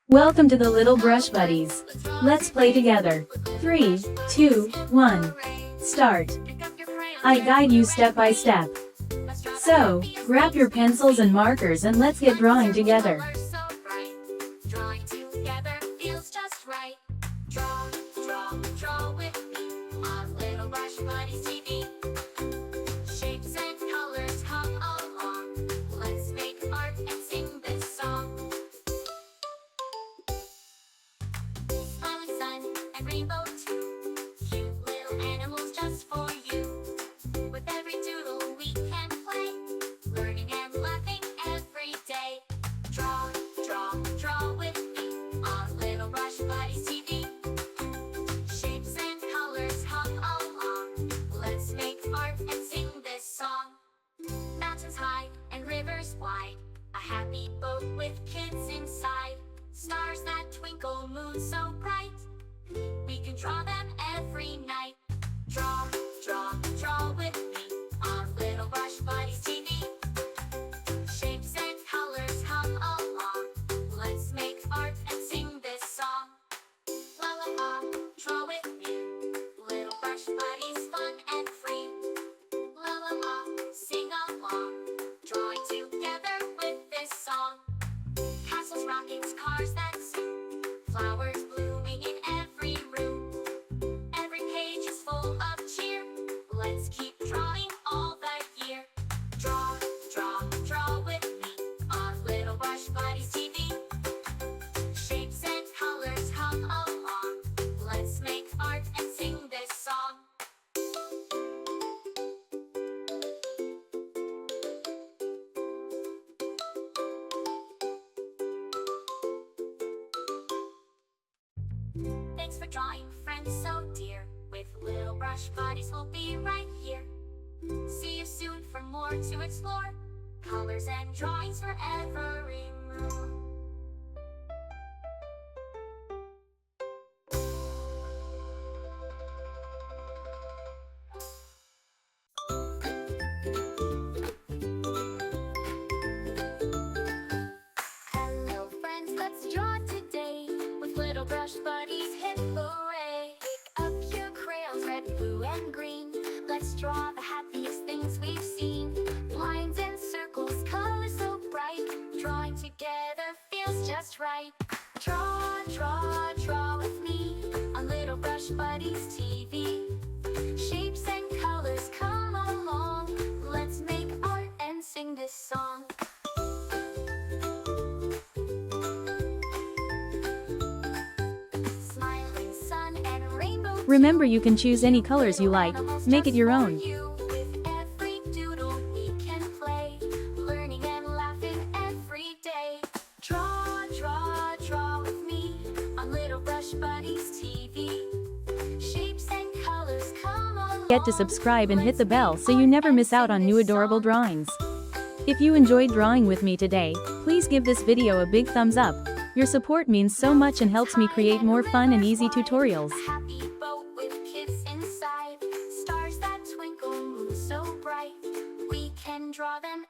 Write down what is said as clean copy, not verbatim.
Welcome to the Little Brush Buddies. Let's play together. 3, 2, 1. Start. I guide you step by step. So, grab your pencils and markers and let's get drawing together. Drawing together feels just right. Draw with me on Little Brush Buddies TV. Shapes and colors come along. Let's make art and sing this song. Smiling sun and rainbow too. Cute little animals just for you. With every doodle we can play, learning and laughing every day. Draw with me on Little Brush Buddies TV. Shapes and colors come along. Let's make art and sing this song. Mountains high and rivers wide, a happy boat with kids inside. Stars that twinkle, moon so bright, we can draw them every night. Draw with me on Little Brush Buddies TV. Shapes and colors come along. Let's make art and sing this song. La la la, draw with me. Little Brush Buddies, fun and free. La la la, sing along. Drawing together with this song. Castles, rockets, cars that zoom. Flowers blooming in every room. Every page is full of cheer. Let's keep drawing all the year. Draw with me on Little Brush Buddies TV. Shapes and colors come along. Let's make art and sing this song. Thanks for drawing, friends so dear. With Little Brush Buddies, we'll be right here. See you soon for more to explore. Colors and drawings for every mood. Hello friends, let's draw today. With Little Brush Buddies, hip hooray! Pick up your crayons, red, blue, and green. Let's draw the happiest things we've seen. Lines and circles, colors so bright. Drawing together feels just right. Draw with me on Little Brush Buddies TV. Shapes and colors come along. Let's make art and sing this song. Smiling sun and rainbow. Remember, you can choose any colors you like. Make it your own. With every doodle we can play, learning and laughing every day. Draw with me on Little Brush Buddies TV. Shapes and colors come along. Get to subscribe and hit the bell so you never miss out on new adorable drawings. If you enjoyed drawing with me today, please give this video a big thumbs up. Your support means so much and helps me create more fun and easy tutorials. A happy boat with kids inside. Stars that twinkle, moon so bright. We can draw them